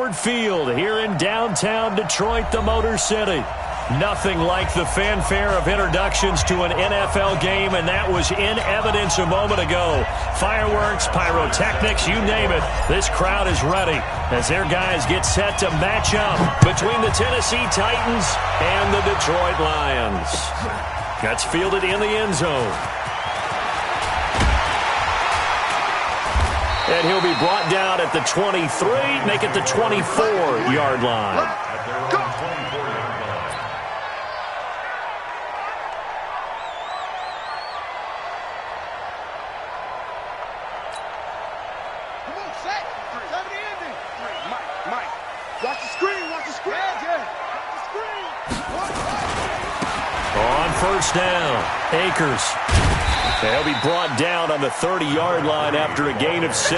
Ford Field here in downtown Detroit, the Motor City. Nothing like the fanfare of introductions to an NFL game, and that was in evidence a moment ago. Fireworks, pyrotechnics, you name it. This crowd is ready as their guys get set to match up between the Tennessee Titans and the Detroit Lions. That's fielded in the end zone. And he'll be brought down at the 23, make it the 24-yard line. On first down, Akers. They'll be brought down on the 30-yard line after a gain of 6.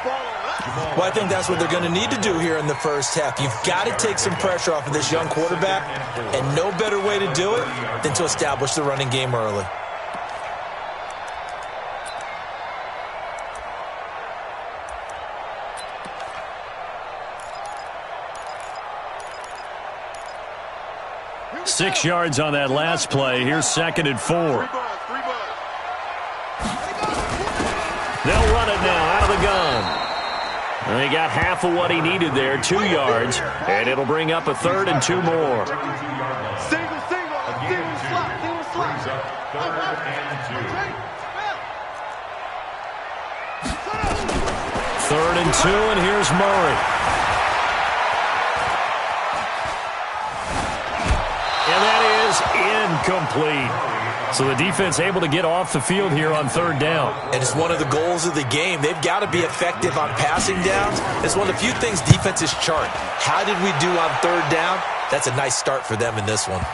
Well, I think that's what they're going to need to do here in the first half. You've got to take some pressure off of this young quarterback, and no better way to do it than to establish the running game early. Six yards on that last play. Here's 2nd and 4. They'll run it now out of the gun. And he got half of what he needed there, 2 yards, and it'll bring up a 3rd and 2 more. Single slot. 3rd and 2, and here's Murray. And that is incomplete. So the defense able to get off the field here on 3rd down. And it's one of the goals of the game. They've got to be effective on passing downs. It's one of the few things defenses chart. How did we do on 3rd down? That's a nice start for them in this one.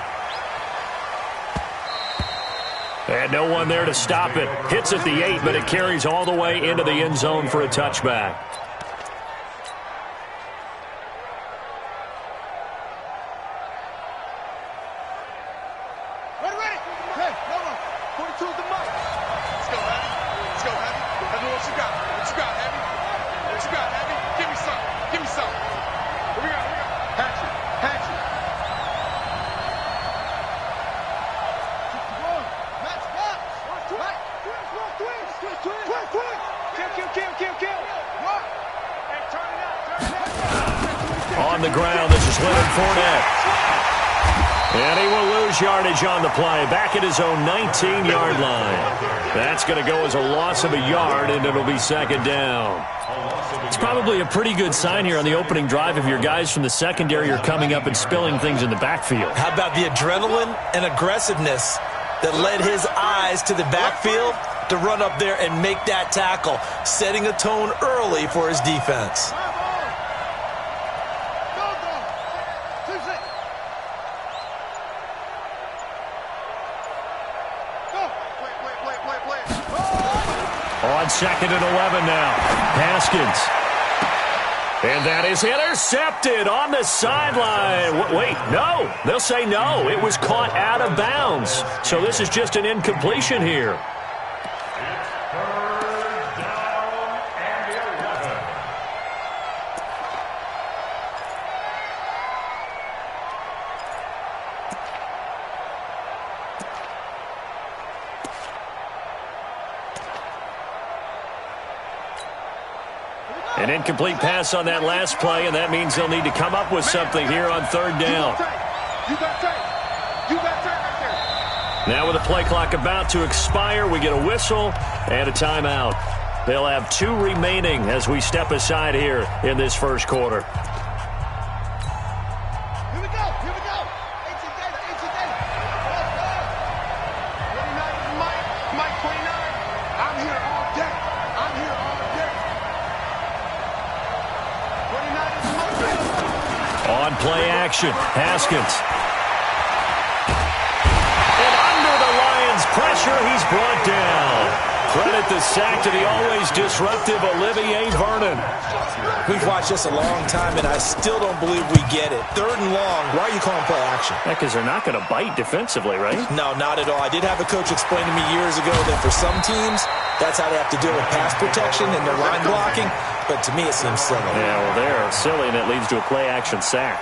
And no one there to stop it. Hits at the 8, but it carries all the way into the end zone for a touchback. On the ground, this is Leonard Fournette. And he will lose yardage on the play. Back at his own 19-yard line. That's going to go as a loss of a yard, and it'll be 2nd down. It's probably a pretty good sign here on the opening drive if your guys from the secondary are coming up and spilling things in the backfield. How about the adrenaline and aggressiveness that led his eyes to the backfield to run up there and make that tackle, setting a tone early for his defense. On 2nd and 11 now. Haskins. And that is intercepted on the sideline. Wait, no. They'll say no. It was caught out of bounds. So this is just an incompletion here. An incomplete pass on that last play, and that means they'll need to come up with something here on 3rd down. Now with the play clock about to expire, we get a whistle and a timeout. They'll have 2 remaining as we step aside here in this first quarter. On play action, Haskins. And under the Lions' pressure, he's brought down. Credit the sack to the always disruptive Olivier Vernon. We've watched this a long time, and I still don't believe we get it. 3rd and long, why are you calling play action? Because they're not going to bite defensively, right? No, not at all. I did have a coach explain to me years ago that for some teams, that's how they have to deal with pass protection and their line blocking. but to me it seems silly. Yeah, well, they're silly, and it leads to a play-action sack.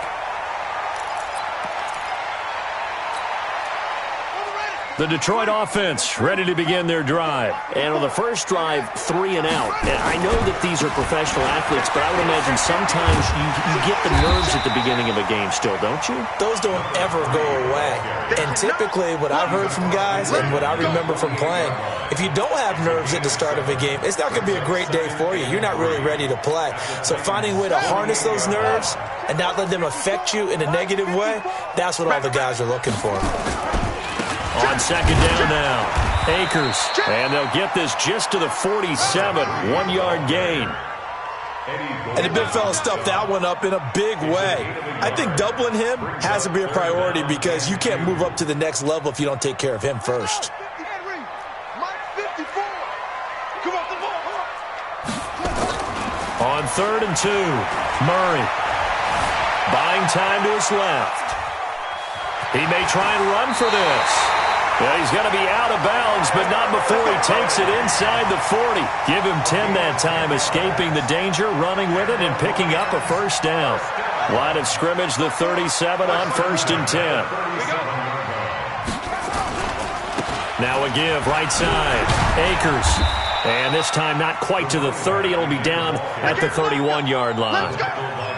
The Detroit offense ready to begin their drive. And on the first drive, 3 and out. And I know that these are professional athletes, but I would imagine sometimes you get the nerves at the beginning of a game still, don't you? Those don't ever go away. And typically what I've heard from guys and what I remember from playing, if you don't have nerves at the start of a game, it's not going to be a great day for you. You're not really ready to play. So finding a way to harness those nerves and not let them affect you in a negative way, that's what all the guys are looking for. On second down now, Akers. And they'll get this just to the 47, 1-yard gain. And the big fella stuffed that one up in a big way. I think doubling him has to be a priority because you can't move up to the next level if you don't take care of him first. On 3rd and 2, Murray. Buying time to his left. He may try and run for this. Well, he's going to be out of bounds, but not before he takes it inside the 40. Give him 10 that time, escaping the danger, running with it, and picking up a first down. Line of scrimmage, the 37 on 1st and 10. Now a give, right side. Akers. And this time not quite to the 30. It'll be down at the 31-yard line.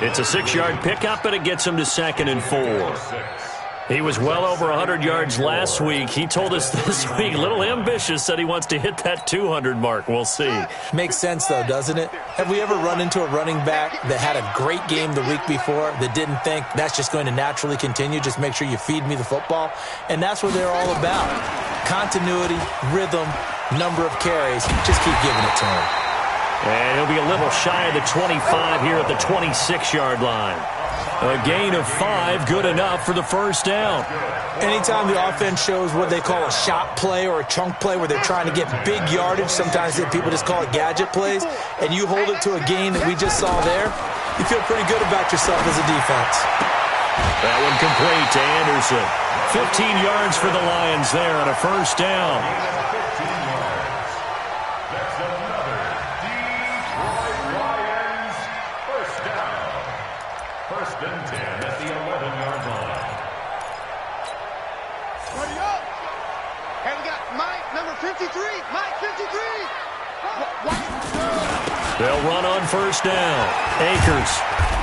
It's a 6-yard pickup, and it gets him to 2nd and 4. He was well over 100 yards last week. He told us this week, a little ambitious, said he wants to hit that 200 mark. We'll see. Makes sense, though, doesn't it? Have we ever run into a running back that had a great game the week before that didn't think that's just going to naturally continue? Just make sure you feed me the football. And that's what they're all about. Continuity, rhythm, number of carries. Just keep giving it to him. And he'll be a little shy of the 25 here at the 26-yard line. A gain of 5, good enough for the first down. Anytime the offense shows what they call a shot play or a chunk play where they're trying to get big yardage, sometimes people just call it gadget plays, and you hold it to a gain that we just saw there, you feel pretty good about yourself as a defense. That one complete to Anderson. 15 yards for the Lions there on a first down. They'll run on first down. Akers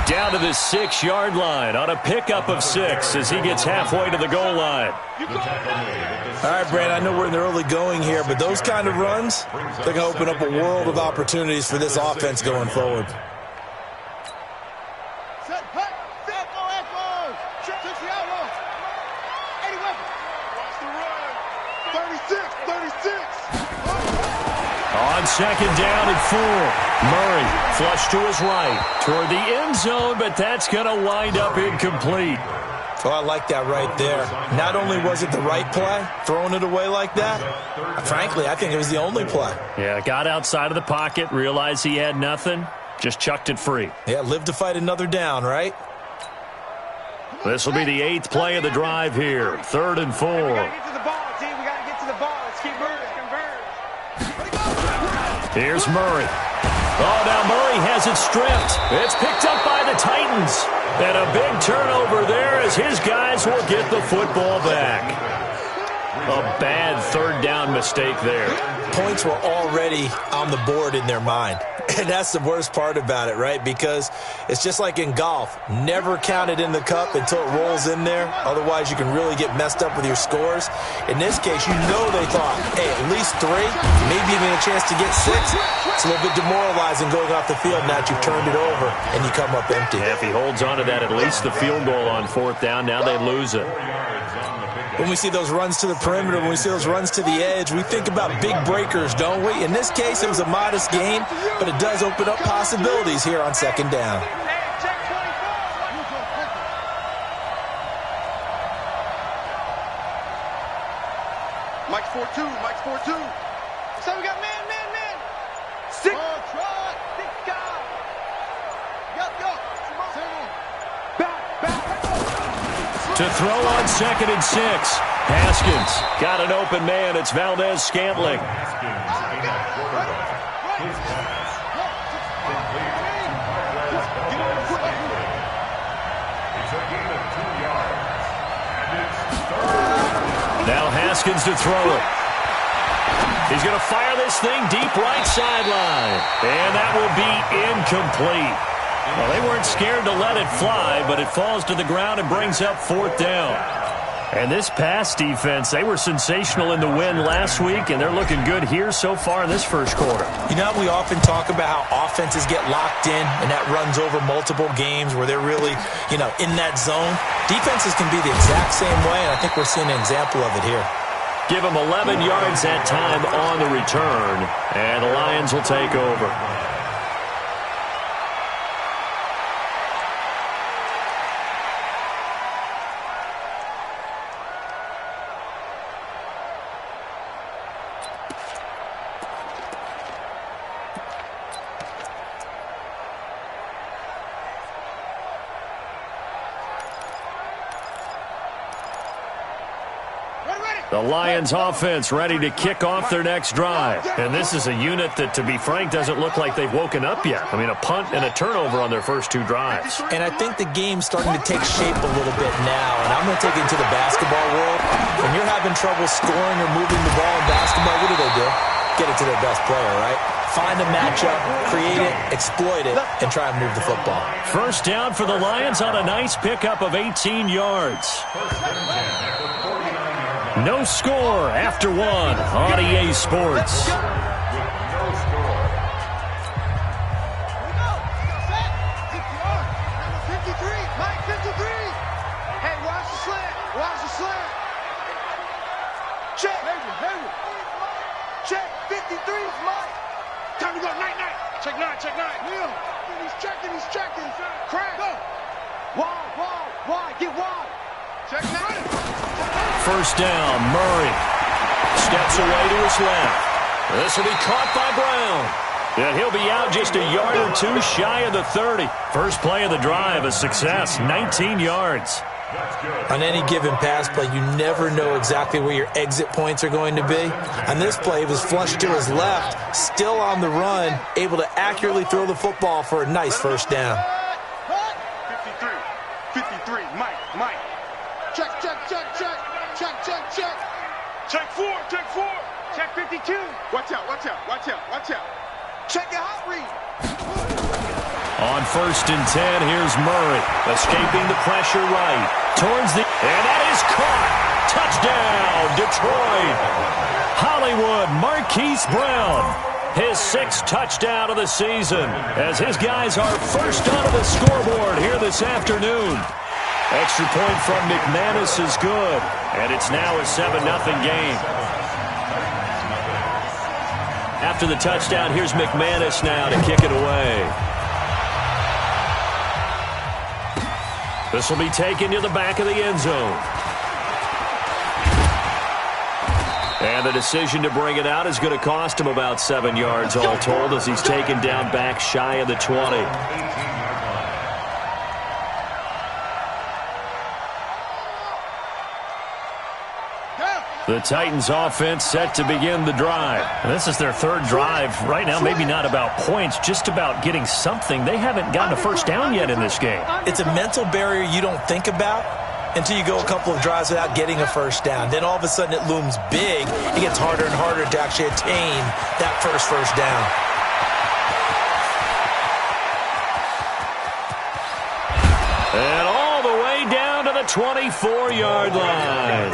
down to the 6-yard line on a pickup of 6 as he gets halfway to the goal line. All right, Brand, I know we're in the early going here, but those kind of runs, they're going to open up a world of opportunities for this offense going forward. On second down at 4, Murray flush to his right toward the end zone, but that's going to wind up incomplete. Oh, I like that right there. Not only was it the right play, throwing it away like that, frankly, I think it was the only play. Yeah, got outside of the pocket, realized he had nothing, just chucked it free. Yeah, live to fight another down, right? This will be the 8th play of the drive here, 3rd and 4. We got to get to the ball, team. We got to get to the ball. Let's keep moving. Here's Murray. Oh, now Murray has it stripped. It's picked up by the Titans. And a big turnover there as his guys will get the football back. A bad 3rd down mistake there. Points were already on the board in their mind. And that's the worst part about it, right? Because it's just like in golf. Never count it in the cup until it rolls in there. Otherwise, you can really get messed up with your scores. In this case, you know they thought, hey, at least 3, maybe even a chance to get 6. It's a little bit demoralizing going off the field now that you've turned it over and you come up empty. Yeah, if he holds on to that, at least the field goal on 4th down, now they lose it. When we see those runs to the perimeter, when we see those runs to the edge, we think about big breakers, don't we? In this case, it was a modest gain, but it does open up possibilities here on second down. Mike's 4-2. Mike's 4-2. So we got man. 6. To throw on 2nd and 6. Haskins got an open man. It's Valdez-Scantling. Now Haskins to throw it. He's going to fire this thing deep right sideline. And that will be incomplete. Well, they weren't scared to let it fly, but it falls to the ground and brings up 4th down. And this pass defense, they were sensational in the win last week, and they're looking good here so far in this first quarter. You know, we often talk about how offenses get locked in, and that runs over multiple games where they're really, in that zone. Defenses can be the exact same way, and I think we're seeing an example of it here. Give them 11 yards that time on the return, and the Lions will take over. The Lions offense ready to kick off their next drive. And this is a unit that, to be frank, doesn't look like they've woken up yet. I mean, a punt and a turnover on their first 2 drives. And I think the game's starting to take shape a little bit now. And I'm going to take it into the basketball world. When you're having trouble scoring or moving the ball in basketball, what do? Get it to their best player, right? Find a matchup, create it, exploit it, and try and move the football. First down for the Lions on a nice pickup of 18 yards. No score after 1 on EA Sports. Hey, watch the slant. Watch the slant. Check. Check. 53's Mike. Time to go. Night. Check 9. Yeah. He's checking. Crack. Go. Wide. Get wide. Check 9. First down, Murray steps away to his left. This will be caught by Brown. And he'll be out just a yard or 2 shy of the 30. First play of the drive, a success, 19 yards. On any given pass play, you never know exactly where your exit points are going to be. On this play, it was flushed to his left, still on the run, able to accurately throw the football for a nice first down. 53, Mike. Check. Check 4. Check 52. Watch out. Check your hot read. On first and 10, here's Murray, escaping the pressure right. Towards the... And that is caught. Touchdown, Detroit. Hollywood Marquise Brown. His 6th touchdown of the season as his guys are first onto the scoreboard here this afternoon. Extra point from McManus is good, and it's now a 7-0 game. After the touchdown, here's McManus now to kick it away. This will be taken to the back of the end zone. And the decision to bring it out is going to cost him about 7 yards all told as he's taken down back shy of the 20. The Titans offense set to begin the drive. And this is their 3rd drive. Right now, maybe not about points, just about getting something. They haven't gotten a first down yet in this game. It's a mental barrier you don't think about until you go a couple of drives without getting a first down. Then all of a sudden it looms big. It gets harder and harder to actually attain that first down. And all the way down to the 24-yard line.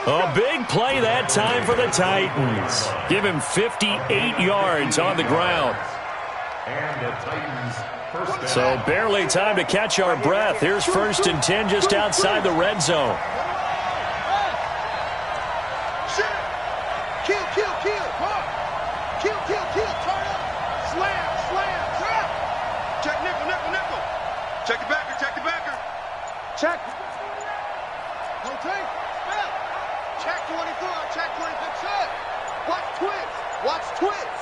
A big play that time for the Titans. Give him 58 yards on the ground. So barely time to catch our breath. Here's first and 10 just outside the red zone. Kill. Turn up. Slam. Check nickel. Check the backer. Check. No take. Check 24. Check 24. Check. Watch twits.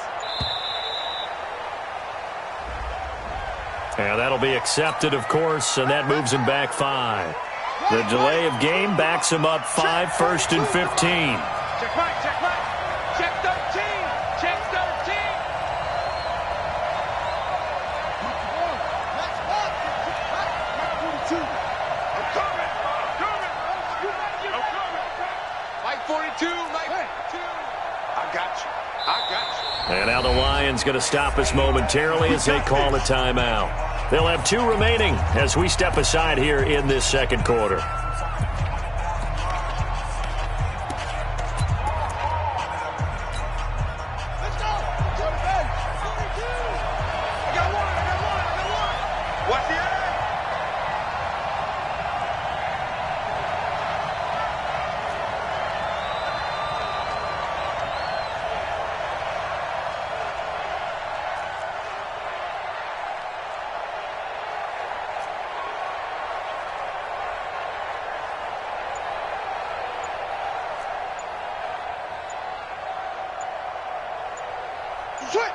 And that'll be accepted, of course, and that moves him back 5. The delay of game backs him up 5, first and 15. Check Mike. Check 13. Check 13. Next one. And now the Lions going to stop us momentarily as they call a timeout. They'll have 2 remaining as we step aside here in this second quarter.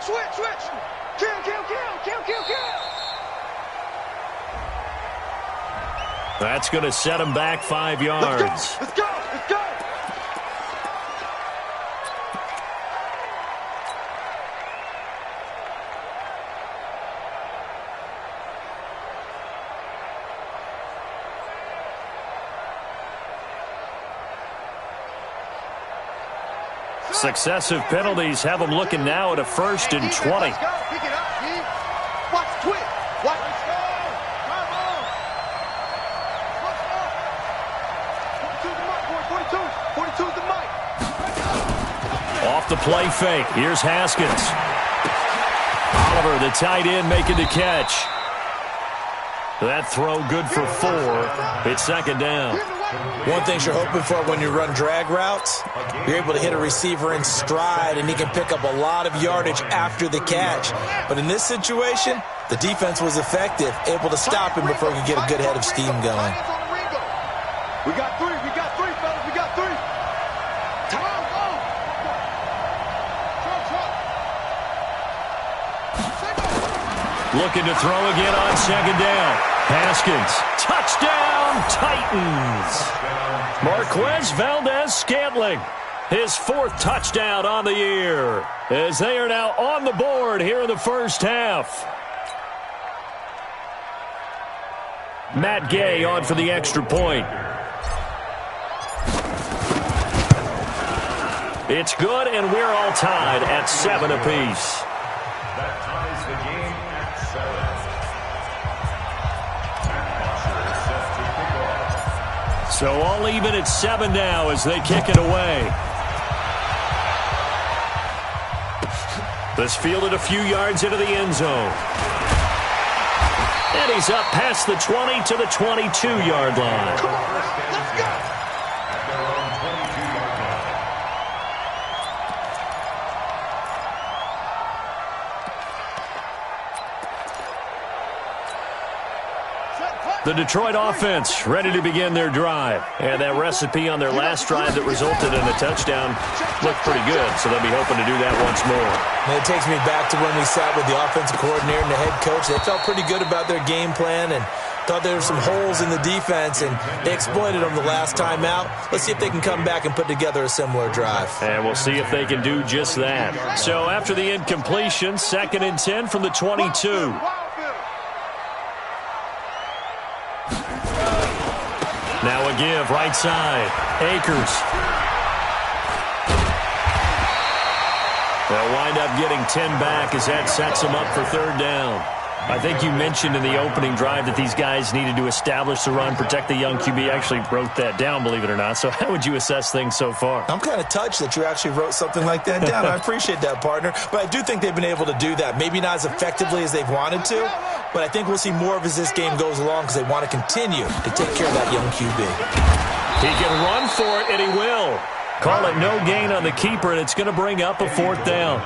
Switch. Kill. That's going to set him back 5 yards. Let's go. Successive penalties have them looking now at a 1st and 20. Let's go. Pick it up, D. Watch twitch. Watch. Let's go. Come on. Let's go. 42's the mic, boy. 42's the mic. Off the play fake. Here's Haskins. Oliver, the tight end, making the catch. That throw good for 4. It's 2nd down. One thing you're hoping for when you run drag routes, you're able to hit a receiver in stride, and he can pick up a lot of yardage after the catch. But in this situation, the defense was effective, able to stop him before he could get a good head of steam going. We got 3, fellas. We got 3. Time, go. Looking to throw again on 2nd down. Haskins, touchdown, Titans. Marquez Valdez-Scantling, his 4th touchdown on the year, as they are now on the board here in the first half. Matt Gay on for the extra point. It's good, and we're all tied at 7 apiece. That ties the game at 7. So all even at 7 now as they kick it away. This fielded a few yards into the end zone. And he's up past the 20 to the 22-yard line. Come on, let's go. At their own 22-yard line. The Detroit offense ready to begin their drive. And that recipe on their last drive that resulted in a touchdown looked pretty good, so they'll be hoping to do that once more. And it takes me back to when we sat with the offensive coordinator and the head coach. They felt pretty good about their game plan and thought there were some holes in the defense, and they exploited them the last time out. Let's see if they can come back and put together a similar drive. And we'll see if they can do just that. So after the incompletion, 2nd and 10 from the 22. Now a give, right side. Akers. They'll wind up getting 10 back as that sets them up for 3rd down. I think you mentioned in the opening drive that these guys needed to establish the run, protect the young QB. I actually wrote that down, believe it or not. So how would you assess things so far? I'm kind of touched that you actually wrote something like that down. I appreciate that, partner. But I do think they've been able to do that. Maybe not as effectively as they've wanted to, but I think we'll see more of as this game goes along because they want to continue to take care of that young QB. He can run for it, and he will. Call it no gain on the keeper, and it's going to bring up a 4th down.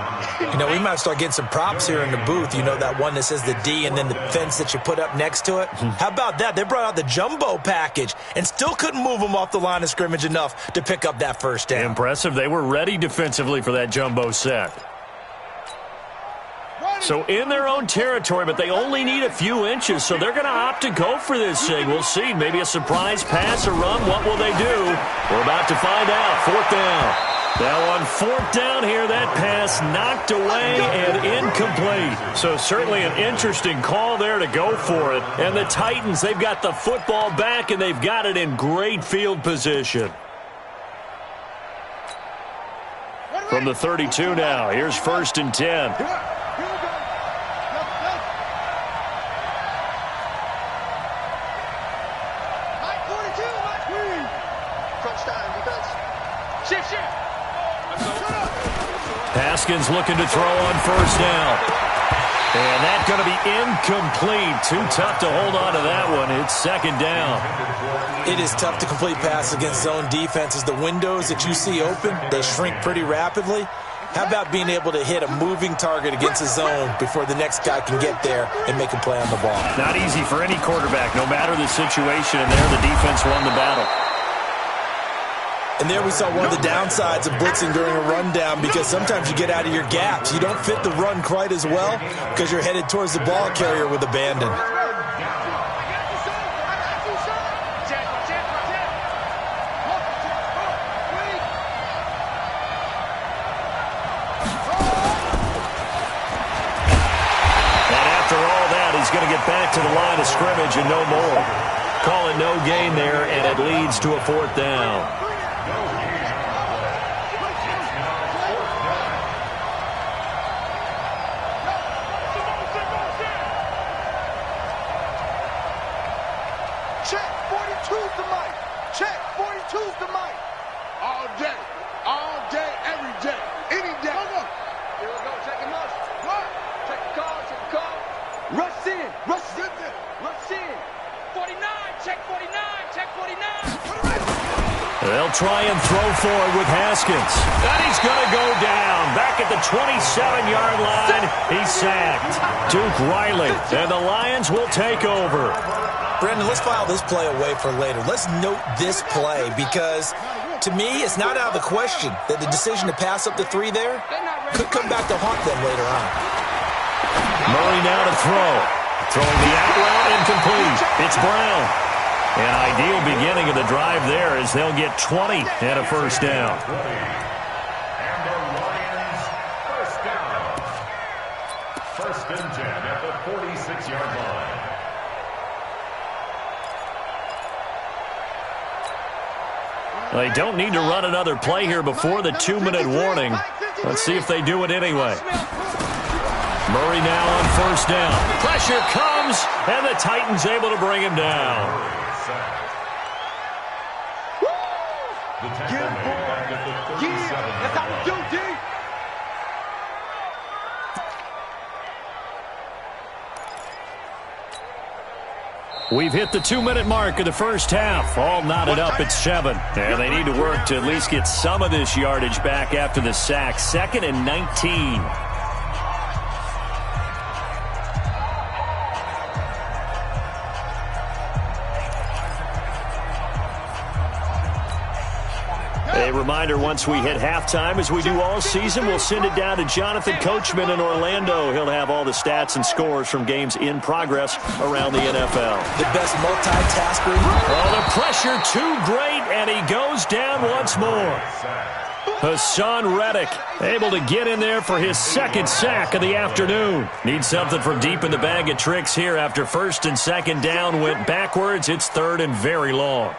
You know, we might start getting some props here in the booth. You know, that one that says the D and then the fence that you put up next to it? How about that? They brought out the jumbo package and still couldn't move them off the line of scrimmage enough to pick up that 1st down. Impressive. They were ready defensively for that jumbo set. So in their own territory, but they only need a few inches, so they're going to opt to go for this thing. We'll see. Maybe a surprise pass or run. What will they do? We're about to find out. 4th down. Now on 4th down here, that pass knocked away and incomplete. So certainly an interesting call there to go for it. And the Titans, they've got the football back, and they've got it in great field position. From the 32 now, here's 1st and 10. Haskins looking to throw on 1st down. And that's going to be incomplete. Too tough to hold on to that one. It's 2nd down. It is tough to complete pass against zone defenses. The windows that you see open, they shrink pretty rapidly. How about being able to hit a moving target against a zone before the next guy can get there and make a play on the ball? Not easy for any quarterback, no matter the situation. And there, the defense won the battle. And there we saw one of the downsides of blitzing during a rundown, because sometimes you get out of your gaps. You don't fit the run quite as well because you're headed towards the ball carrier with abandon. And after all that, he's going to get back to the line of scrimmage and no more. Call it no gain there, and it leads to a 4th down. Check, 42's the mic. Check, 42's the mic. All day, every day, any day. Here we go, check him out. What? Check the call. Rush in. 49, check 49, check 49. They'll try and throw forward with Haskins. And he's going to go down. Back at the 27-yard line, he's sacked. Duke Riley, and the Lions will take over. Brandon, let's file this play away for later. Let's note this play because, to me, it's not out of the question that the decision to pass up the 3 there could come back to haunt them later on. Murray now to throw. Throwing the out route incomplete. It's Brown. An ideal beginning of the drive there as they'll get 20 and a 1st down. And the Lions, 1st down. 1st and 10 at the 46-yard line. They don't need to run another play here before the 2-minute warning. Let's see if they do it anyway. Murray now on 1st down. Pressure comes, and the Titans able to bring him down. The tackle made back at the 37-yard line. We've hit the 2-minute mark of the 1st half. All knotted up at 7. And they need to work to at least get some of this yardage back after the sack. 2nd and 19. A reminder, once we hit halftime, as we do all season, we'll send it down to Jonathan Coachman in Orlando. He'll have all the stats and scores from games in progress around the NFL. The best multitasker. Oh, the pressure too great, and he goes down once more. Hassan Reddick able to get in there for his 2nd sack of the afternoon. Needs something from deep in the bag of tricks here after 1st and 2nd down went backwards. It's 3rd and very long.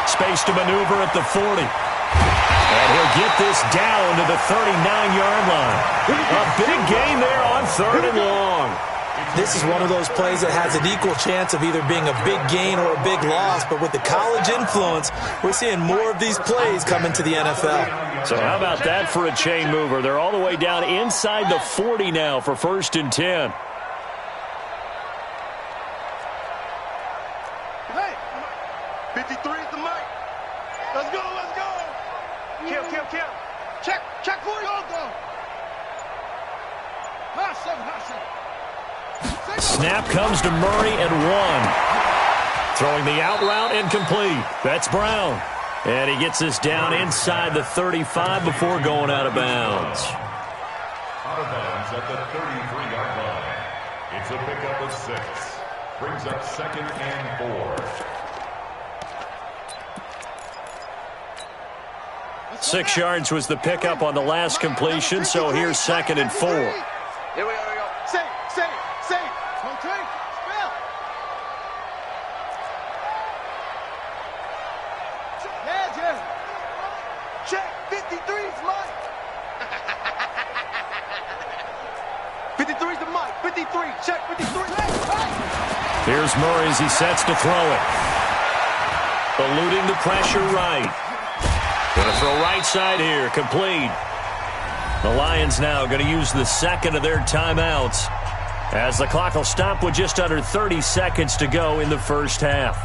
Space to maneuver at the 40. And he'll get this down to the 39-yard line. A big gain there on 3rd and long. This is one of those plays that has an equal chance of either being a big gain or a big loss, but with the college influence, we're seeing more of these plays come into the NFL. So how about that for a chain mover? They're all the way down inside the 40 now for 1st and 10. Hey, 53 is the mic. Let's go. Kill. Check for you. Go. Snap comes to Murray at 1. Throwing the out route incomplete. That's Brown. And he gets this down inside the 35 before going out of bounds. Out of bounds at the 33-yard line. It's a pickup of 6. Brings up 2nd and 4. 6 yards was the pickup on the last completion, so here's 2nd and 4. Here we go. Safe. 53. Check 53. Here's Murray as he sets to throw it. Eluding the pressure right. Going to throw right side here. Complete. The Lions now going to use the second of their timeouts as the clock will stop with just under 30 seconds to go in the first half.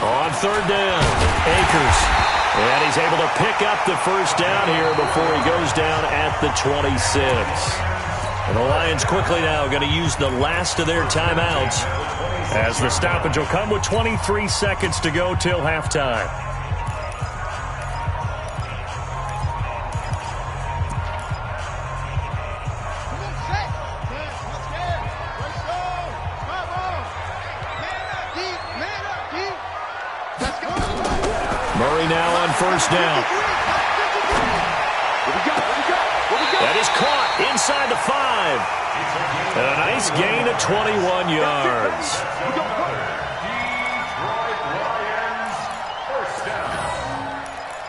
On third down, Akers. And he's able to pick up the first down here before he goes down at the 26. And the Lions quickly now going to use the last of their timeouts as the stoppage will come with 23 seconds to go till halftime. Murray now on first down. That is caught inside the 5. And a nice gain of 21 yards.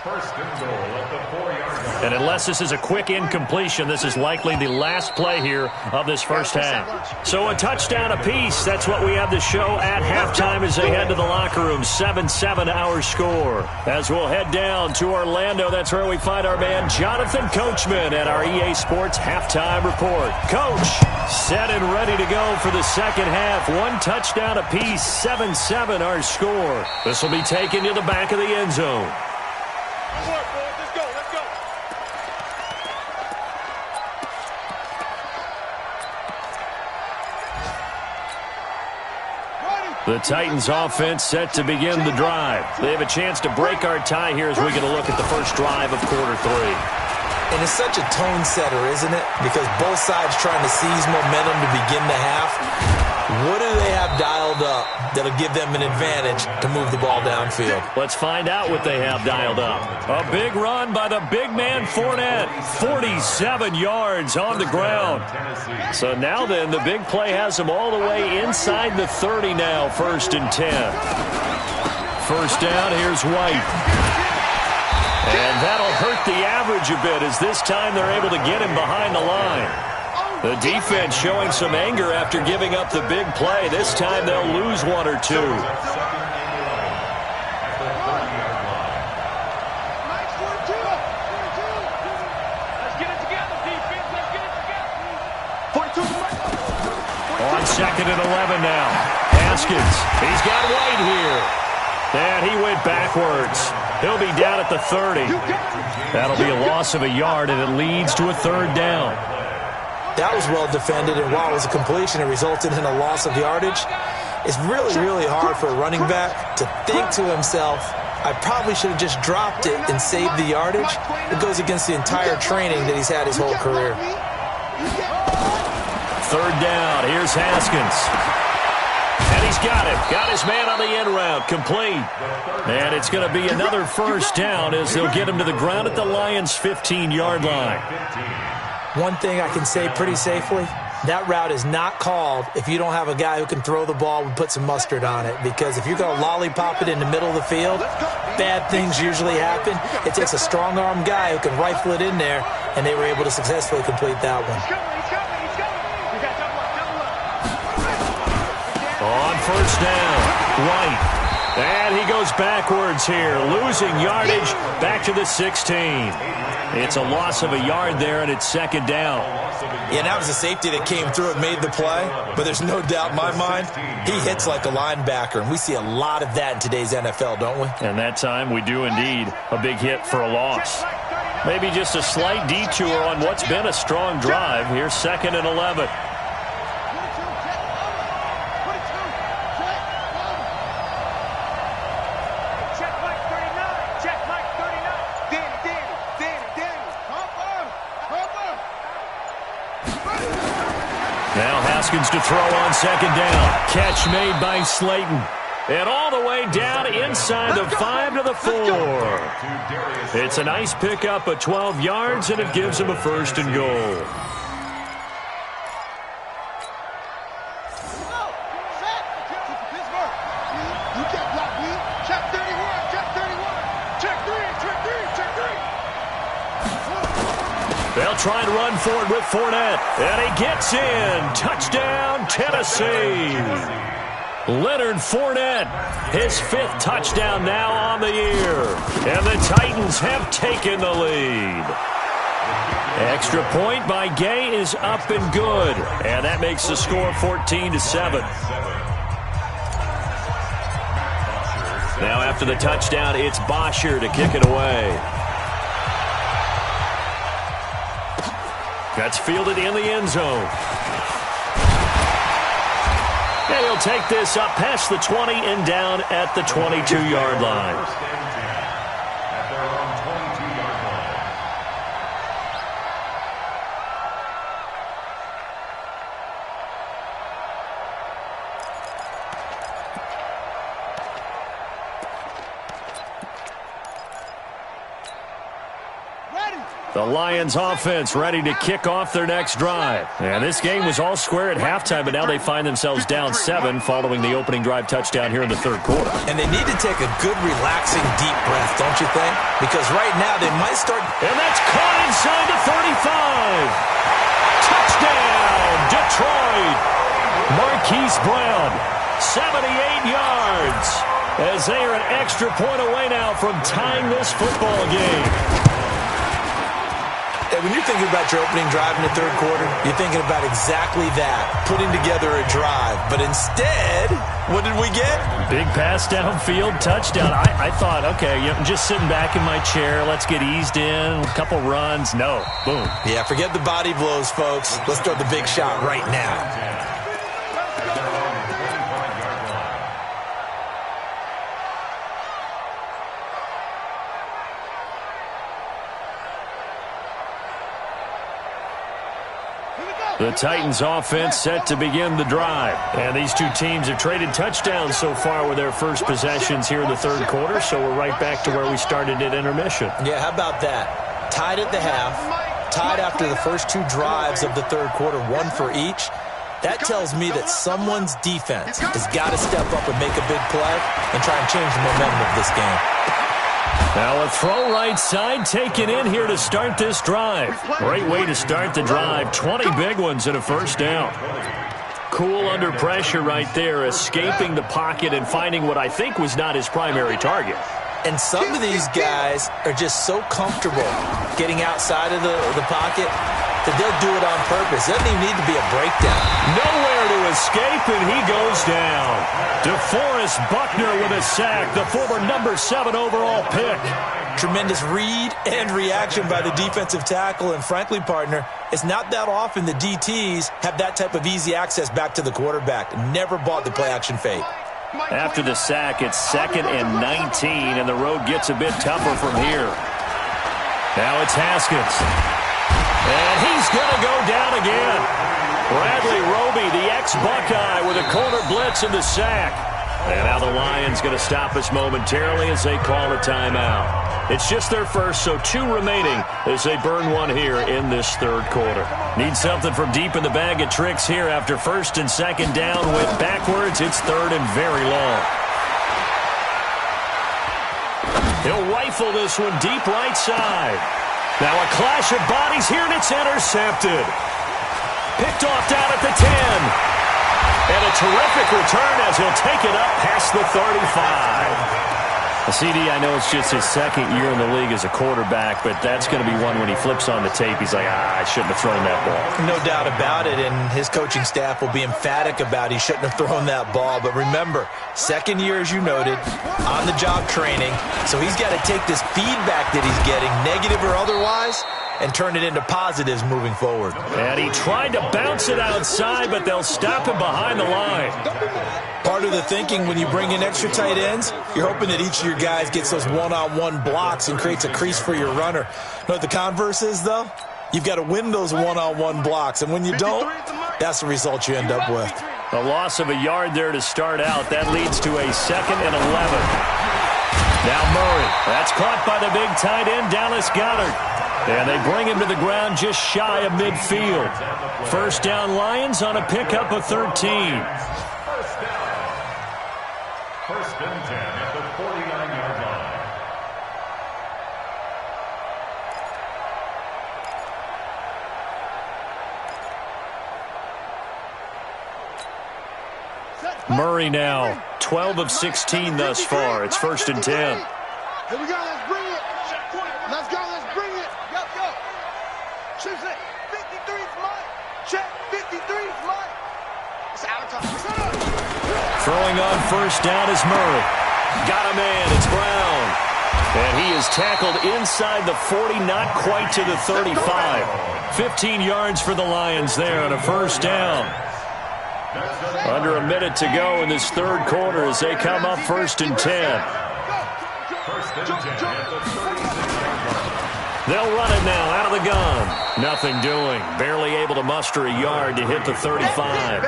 First and goal at the 4-yard line. And unless this is a quick incompletion, this is likely the last play here of this first half. So a touchdown apiece. That's what we have to show at halftime as they head to the locker room. 7-7 our score. As we'll head down to Orlando, that's where we find our man Jonathan Coachman at our EA Sports Halftime Report. Coach, set and ready to go for the second half. One touchdown apiece. 7-7 our score. This will be taken to the back of the end zone. The Titans offense set to begin the drive. They have a chance to break our tie here as we get a look at the first drive of quarter 3. And it's such a tone setter, isn't it? Because both sides trying to seize momentum to begin the half. What do they have dialed up that'll give them an advantage to move the ball downfield? Let's find out what they have dialed up. A big run by the big man Fournette. 47 yards on the ground. So now then, the big play has them all the way inside the 30 now, 1st and 10. First down, here's White. And that'll hurt the average a bit as this time they're able to get him behind the line. The defense showing some anger after giving up the big play. This time they'll lose 1 or 2. On 2nd and 11 now. Haskins, he's got White here. And he went backwards. He'll be down at the 30. That'll be a loss of a yard, and it leads to a 3rd down. That was well defended, and while it was a completion, it resulted in a loss of yardage. It's really, really hard for a running back to think to himself, I probably should have just dropped it and saved the yardage. It goes against the entire training that he's had his whole career. 3rd down. Here's Haskins. And he's got it. Got his man on the end route. Complete. And it's going to be another first down as they'll get him to the ground at the Lions' 15-yard line. One thing I can say pretty safely, that route is not called if you don't have a guy who can throw the ball and put some mustard on it. Because if you're going to lollipop it in the middle of the field, bad things usually happen. It takes a strong-arm guy who can rifle it in there, and they were able to successfully complete that one. On first down, White. And he goes backwards here, losing yardage back to the 16. It's a loss of a yard there, and it's 2nd down. Yeah, that was a safety that came through and made the play, but there's no doubt in my mind, he hits like a linebacker, and we see a lot of that in today's NFL, don't we? And that time we do indeed a big hit for a loss. Maybe just a slight detour on what's been a strong drive. Here's 2nd and 11. Now Haskins to throw on 2nd down. Catch made by Slayton. And all the way down inside the 5 to the 4. It's a nice pickup of 12 yards, and it gives him a 1st and goal. They'll try and run for it with Fournette. And he gets in. Touchdown, Tennessee. Leonard Fournette, his 5th touchdown now on the year. And the Titans have taken the lead. Extra point by Gay is up and good. And that makes the score 14-7. Now after the touchdown, it's Bosher to kick it away. That's fielded in the end zone. And he'll take this up past the 20 and down at the 22-yard line. The Lions offense ready to kick off their next drive. And this game was all square at halftime, but now they find themselves down 7 following the opening drive touchdown here in the third quarter. And they need to take a good, relaxing, deep breath, don't you think? Because right now they might start... And that's caught inside the 35. Touchdown, Detroit. Marquise Brown, 78 yards. As they are an extra point away now from tying this football game. When you're thinking about your opening drive in the third quarter, you're thinking about exactly that, putting together a drive. But instead, what did we get? Big pass downfield, touchdown. I thought, okay, I'm just sitting back in my chair. Let's get eased in, a couple runs. No, boom. Yeah, forget the body blows, folks. Let's throw the big shot right now. The Titans offense set to begin the drive. And these two teams have traded touchdowns so far with their first possessions here in the third quarter, so we're right back to where we started at intermission. Yeah, how about that? Tied at the half, tied after the first 2 drives of the third quarter, 1 for each. That tells me that someone's defense has got to step up and make a big play and try and change the momentum of this game. Now a throw right side taken in here to start this drive. Great way to start the drive. 20 big ones and a first down. Cool under pressure right there, escaping the pocket and finding what I think was not his primary target. And some of these guys are just so comfortable getting outside of the pocket that they'll do it on purpose. Doesn't even need to be a breakdown. Nowhere to escape, and he goes down. DeForest Buckner with a sack, the former number 7 overall pick. Tremendous read and reaction by the defensive tackle, and frankly, partner, it's not that often the DTs have that type of easy access back to the quarterback. Never bought the play-action fake. After the sack, it's 2nd and 19, and the road gets a bit tougher from here. Now it's Haskins. And he's going to go down again. Bradley Roby, the ex-Buckeye, with a corner blitz and the sack. And now the Lions going to stop us momentarily as they call a timeout. It's just their first, so 2 remaining as they burn 1 here in this third quarter. Need something from deep in the bag of tricks here after 1st and 2nd down. Went backwards. It's 3rd and very long. He'll rifle this one deep right side. Now a clash of bodies here, and it's intercepted. Picked off down at the 10. And a terrific return as he'll take it up past the 35. CD, I know it's just his 2nd year in the league as a quarterback, but that's going to be one when he flips on the tape. He's like, I shouldn't have thrown that ball. No doubt about it, and his coaching staff will be emphatic about he shouldn't have thrown that ball. But remember, 2nd year, as you noted, on-the-job training, so he's got to take this feedback that he's getting, negative or otherwise, and turn it into positives moving forward. And he tried to bounce it outside, but they'll stop him behind the line. Part of the thinking when you bring in extra tight ends, you're hoping that each of your guys gets those one-on-one blocks and creates a crease for your runner. You know what the converse is, though? You've got to win those one-on-one blocks, and when you don't, that's the result you end up with. A loss of a yard there to start out. That leads to a 2nd and 11. Now Murray. That's caught by the big tight end, Dallas Goedert. And they bring him to the ground just shy of midfield. First down Lions on a pickup of 13. First and 10 at the 49-yard line. Murray now, 12 of 16 thus far. It's 1st and 10. Here we go, let's bring it. Let's go, let's bring it. Go. Shoot it. 53's mine. Check, 53's mine. It's out of time. Throwing on 1st down is Murray. Got a man, it's Brown. And he is tackled inside the 40, not quite to the 35. 15 yards for the Lions there on a 1st down. Under a minute to go in this 3rd quarter as they come up 1st and 10. They'll run it now out of the gun. Nothing doing. Barely able to muster a yard to hit the 35.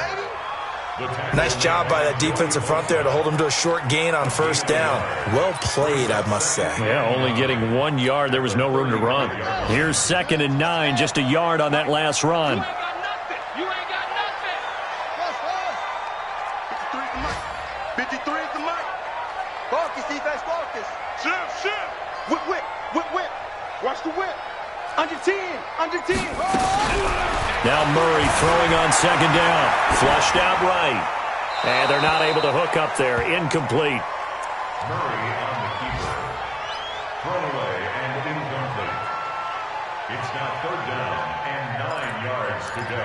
Nice job by that defensive front there to hold him to a short gain on 1st down. Well played, I must say. Yeah, only getting 1 yard. There was no room to run. Here's 2nd and 9, just a yard on that last run. You ain't got nothing. 53's the mic. 53's the mic. Focus, defense, focus. Shift. Whip. Watch the whip. Under 10. Now Murray throwing on 2nd down. Flushed out right. And they're not able to hook up there. Incomplete. Murray on the keeper. Thrown away and incomplete. It's now 3rd down and 9 yards to go.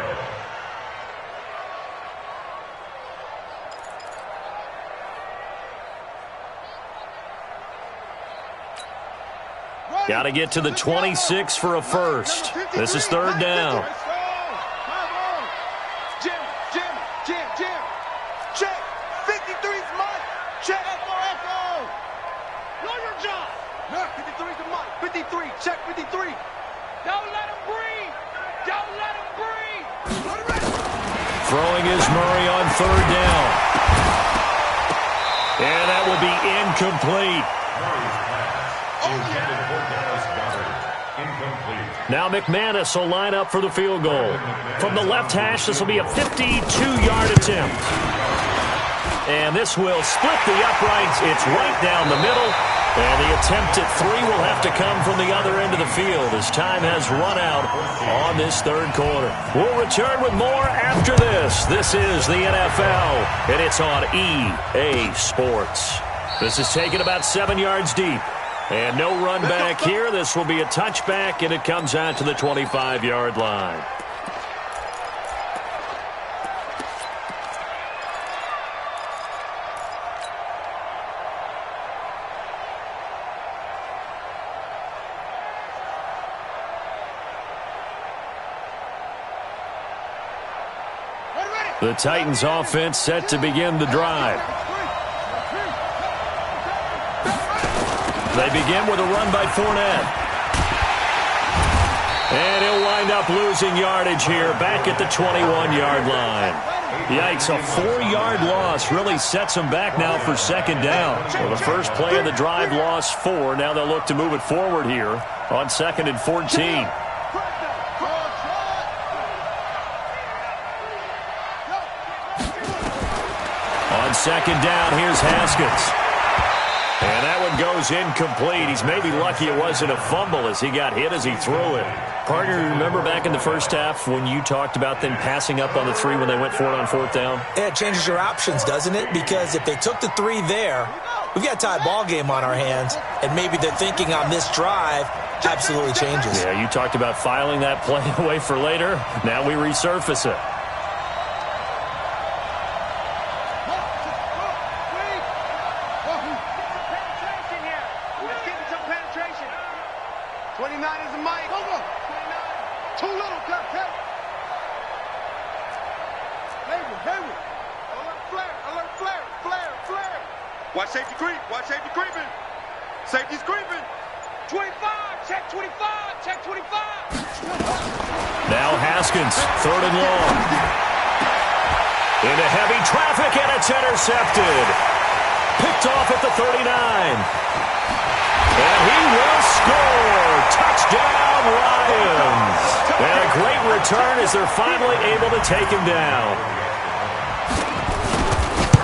Got to get to the 26 for a 1st. This is 3rd down. Jim. Check. 53's mine. Check. Echo. Know your job. 53's the mic. 53. Check 53. Don't let him breathe. Throwing is Murray on 3rd down. And that will be incomplete. Now McManus will line up for the field goal. From the left hash, this will be a 52-yard attempt. And this will split the uprights. It's right down the middle. And the attempt at 3 will have to come from the other end of the field as time has run out on this 3rd quarter. We'll return with more after this. This is the NFL, and it's on EA Sports. This is taken about 7 yards deep. And no run back here. This will be a touchback, and it comes out to the 25-yard line. The Titans offense set to begin the drive. They begin with a run by Fournette. And he'll wind up losing yardage here back at the 21-yard line. Yikes, a 4-yard loss really sets them back now for 2nd down. Well, the first play of the drive lost 4. Now they'll look to move it forward here on 2nd and 14. On 2nd down, here's Haskins. And that one goes incomplete. He's maybe lucky it wasn't a fumble as he got hit as he threw it. Partner, remember back in the first half when you talked about them passing up on the 3 when they went for it on 4th down? Yeah, it changes your options, doesn't it? Because if they took the 3 there, we've got a tie ball game on our hands, and maybe they're thinking on this drive absolutely changes. Yeah, you talked about filing that play away for later. Now we resurface it. Watch safety creep. Watch safety creeping. Safety's creeping. 25. Check 25. Check 25. Now Haskins, 3rd and long. Into heavy traffic, and it's intercepted. Picked off at the 39. And he will score. Touchdown, Lions. And a great return as they're finally able to take him down.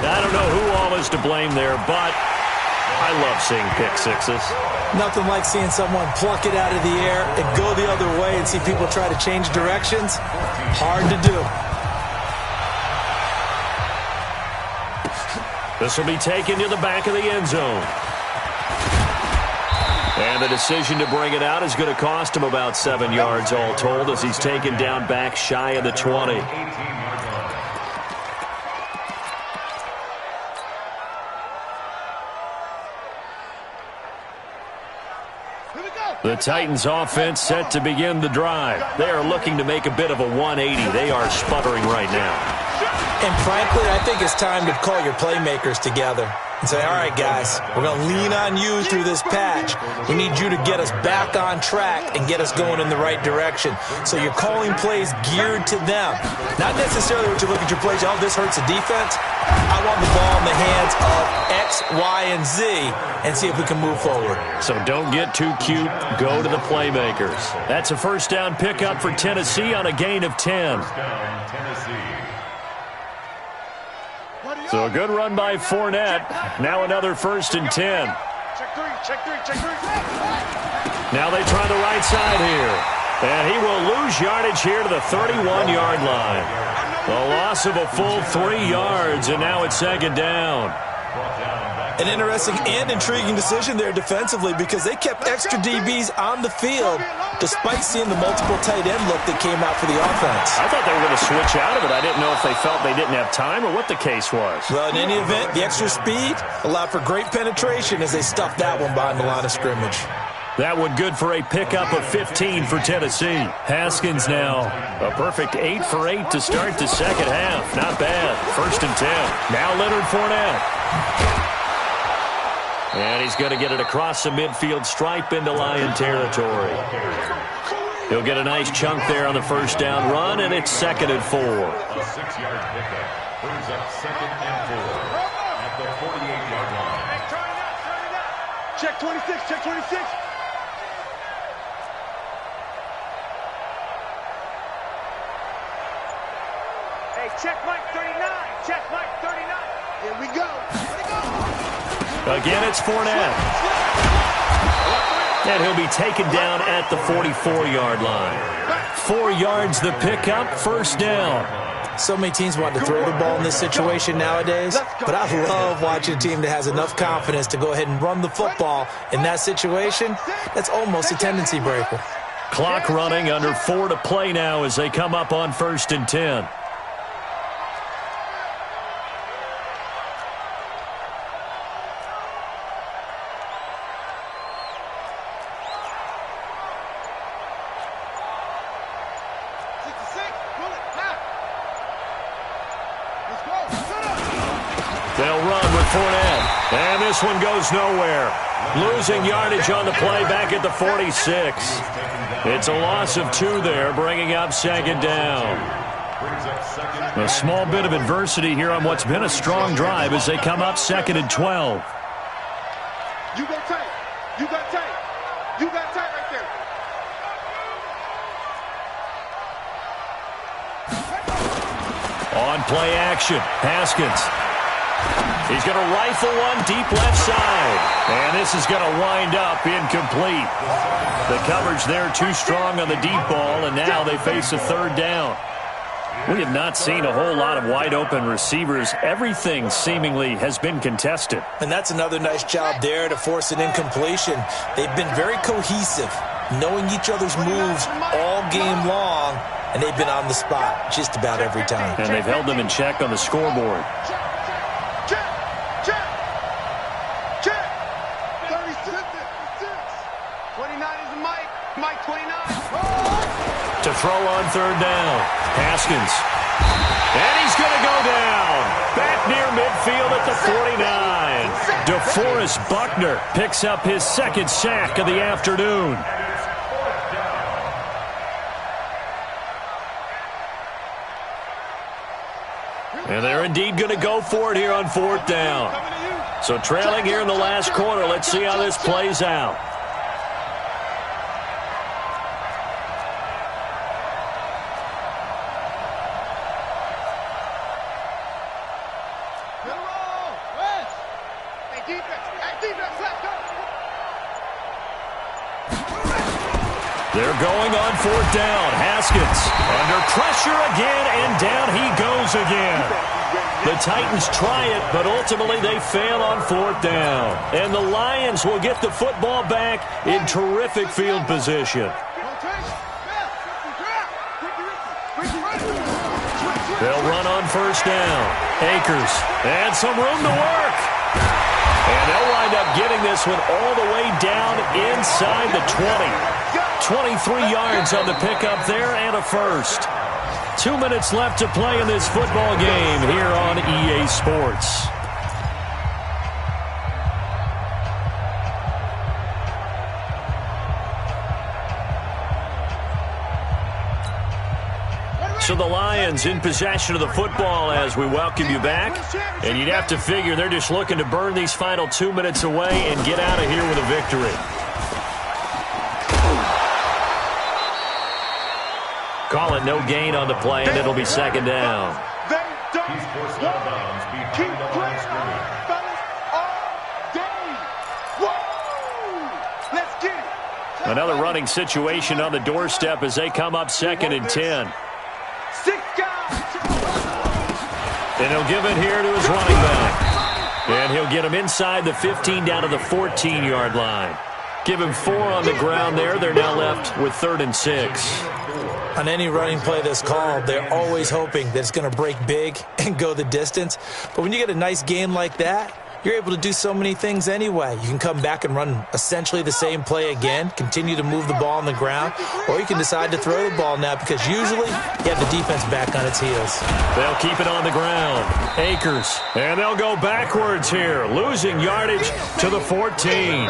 I don't know who all is to blame there, but I love seeing pick sixes. Nothing like seeing someone pluck it out of the air and go the other way and see people try to change directions. Hard to do. This will be taken to the back of the end zone. And the decision to bring it out is going to cost him about 7 yards all told as he's taken down back shy of the 20. The Titans offense set to begin the drive. They are looking to make a bit of a 180. They are sputtering right now. And frankly, I think it's time to call your playmakers together and say, all right, guys, we're going to lean on you through this patch. We need you to get us back on track and get us going in the right direction. So you're calling plays geared to them. Not necessarily what you look at your plays, oh, this hurts the defense. I want the ball in the hands of X, Y, and Z and see if we can move forward. So don't get too cute. Go to the playmakers. That's a first down pickup for Tennessee on a gain of 10. First down, Tennessee. So a good run by Fournette. Now another 1st and 10. Check three, check three, check three. Now they try the right side here. And he will lose yardage here to the 31-yard line. The loss of a full 3 yards, and now it's 2nd down. An interesting and intriguing decision there defensively because they kept extra DBs on the field despite seeing the multiple tight end look that came out for the offense. I thought they were going to switch out of it. I didn't know if they felt they didn't have time or what the case was. Well, in any event, the extra speed allowed for great penetration as they stuffed that one behind the line of scrimmage. That one good for a pickup of 15 for Tennessee. Haskins now a perfect 8 for 8 to start the second half. Not bad. 1st and 10. Now Leonard Fournette. And he's going to get it across the midfield stripe into Lion territory. He'll get a nice chunk there on the first down run, and it's 2nd and 4. A 6-yard pickup brings up 2nd and 4 at the 48-yard line. Hey, turn it up, turn it up. Check 26, check 26. Hey, check Mike 39, check Mike 39. Here we go. Again, it's Fournette. And he'll be taken down at the 44-yard line. 4 yards the pickup, 1st down. So many teams want to throw the ball in this situation nowadays, but I love watching a team that has enough confidence to go ahead and run the football in that situation. That's almost a tendency breaker. Clock running, under 4 to play now as they come up on 1st and 10. They'll run with Fournette. And this one goes nowhere. Losing yardage on the play back at the 46. It's a loss of 2 there, bringing up 2nd down. A small bit of adversity here on what's been a strong drive as they come up 2nd and 12. You go tight. You got tight. You got tight right there. On play action, Haskins. He's going to rifle one deep left side. And this is going to wind up incomplete. The coverage there too strong on the deep ball, and now they face a 3rd down. We have not seen a whole lot of wide open receivers. Everything seemingly has been contested. And that's another nice job there to force an incompletion. They've been very cohesive, knowing each other's moves all game long, and they've been on the spot just about every time. And they've held them in check on the scoreboard. To throw on 3rd down. Haskins. And he's going to go down. Back near midfield at the 49. DeForest Buckner picks up his 2nd sack of the afternoon. And they're indeed going to go for it here on 4th down. So trailing here in the last quarter. Let's see how this plays out. They're going on 4th down. Haskins under pressure again, and down he goes again. The Titans try it, but ultimately they fail on 4th down. And the Lions will get the football back in terrific field position. They'll run on 1st down. Akers and some room to work. And they'll wind up getting this one all the way down inside the 20. 23 yards on the pickup there and a first. 2 minutes left to play in this football game here on EA Sports. So the Lions in possession of the football as we welcome you back. And you'd have to figure they're just looking to burn these final 2 minutes away and get out of here with a victory. Call it no gain on the play, and it'll be 2nd down. They don't keep playing, fellas, all day. Woo! Let's get it. Another running situation on the doorstep as they come up 2nd and 10. 6 guys. And he'll give it here to his running back. And he'll get him inside the 15 down to the 14-yard line. Give him 4 on the ground there. They're now left with 3rd and 6. On any running play that's called, they're always hoping that it's going to break big and go the distance. But when you get a nice game like that, you're able to do so many things anyway. You can come back and run essentially the same play again, continue to move the ball on the ground, or you can decide to throw the ball now because usually you have the defense back on its heels. They'll keep it on the ground. Akers. And they'll go backwards here, losing yardage to the 14.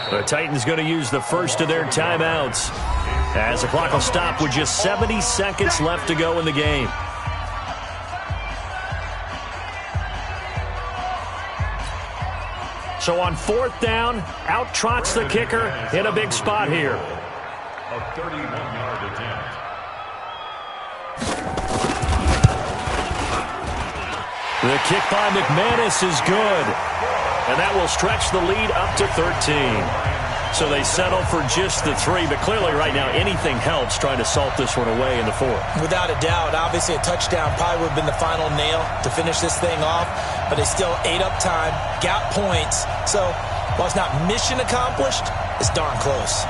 The Titans going to use the first of their timeouts as the clock will stop with just 70 seconds left to go in the game. So on 4th down, out trots the kicker in a big spot here. A 31-yard attempt. The kick by McManus is good. And that will stretch the lead up to 13. So they settle for just the 3, but clearly right now anything helps trying to salt this one away in the 4th. Without a doubt, obviously a touchdown probably would have been the final nail to finish this thing off, but they still ate up time, got points. So while it's not mission accomplished, it's darn close.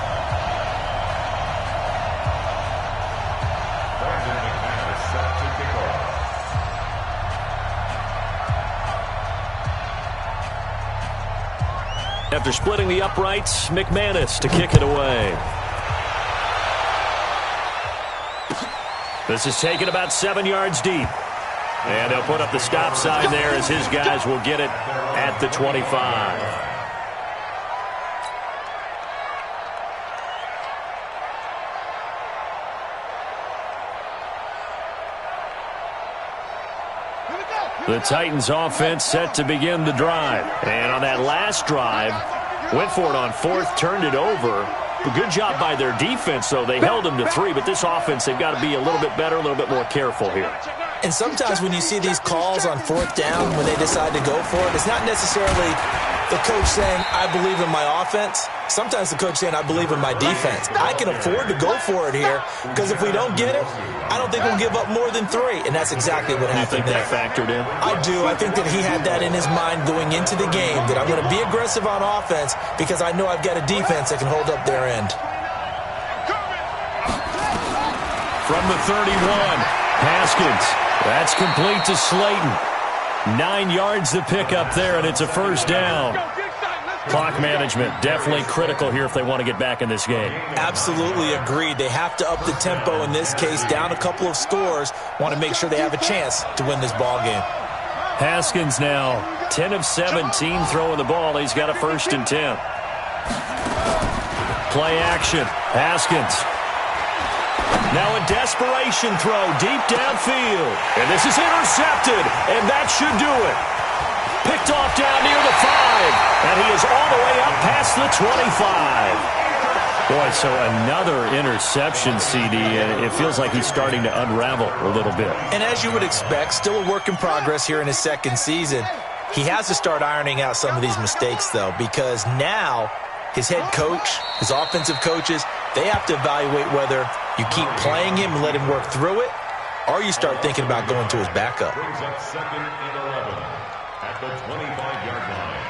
After splitting the uprights, McManus to kick it away. This is taken about 7 yards deep. And they'll put up the stop sign there as his guys will get it at the 25. The Titans offense set to begin the drive. And on that last drive, went for it on 4th, turned it over. A good job by their defense, though. They held them to 3, but this offense, they've got to be a little bit better, a little bit more careful here. And sometimes when you see these calls on 4th down, when they decide to go for it, it's not necessarily the coach saying, I believe in my offense. Sometimes the coach saying, I believe in my defense. I can afford to go for it here because if we don't get it, I don't think we'll give up more than 3. And that's exactly what happened there. You think that factored in? I do. I think that he had that in his mind going into the game, that I'm going to be aggressive on offense because I know I've got a defense that can hold up their end. From the 31, Haskins. That's complete to Slayton. 9 yards to pick up there, and it's a 1st down. Clock management definitely critical here if they want to get back in this game. Absolutely agreed. They have to up the tempo in this case, down a couple of scores, want to make sure they have a chance to win this ball game. Haskins now 10 of 17 throwing the ball. He's got a 1st and 10. Play action. Haskins. Now a desperation throw deep downfield. And this is intercepted, and that should do it. Picked off down near the 5, and he is all the way up past the 25. Boy, so another interception, CD, and it feels like he's starting to unravel a little bit. And as you would expect, still a work in progress here in his 2nd season. He has to start ironing out some of these mistakes, though, because now his head coach, his offensive coaches, they have to evaluate whether you keep playing him and let him work through it, or you start thinking about going to his backup. Brings up second and 11 at the 25-yard line.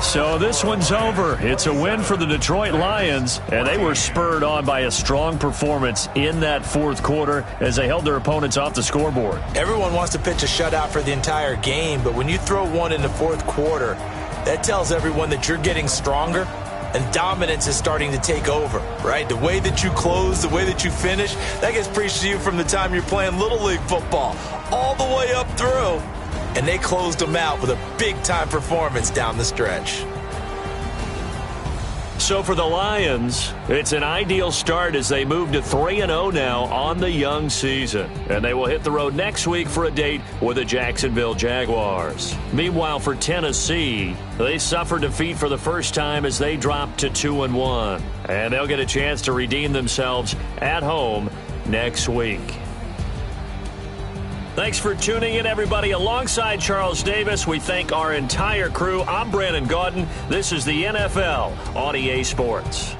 So this one's over. It's a win for the Detroit Lions, and they were spurred on by a strong performance in that fourth quarter as they held their opponents off the scoreboard. Everyone wants to pitch a shutout for the entire game, but when you throw one in the fourth quarter, that tells everyone that you're getting stronger and dominance is starting to take over, right? The way that you close, the way that you finish, that gets preached to you from the time you're playing Little League football all the way up through. And they closed them out with a big-time performance down the stretch. So for the Lions, it's an ideal start as they move to 3-0 now on the young season. And they will hit the road next week for a date with the Jacksonville Jaguars. Meanwhile, for Tennessee, they suffered defeat for the first time as they dropped to 2-1. And they'll get a chance to redeem themselves at home next week. Thanks for tuning in, everybody. Alongside Charles Davis, we thank our entire crew. I'm Brandon Gaudin. This is the NFL on EA Sports.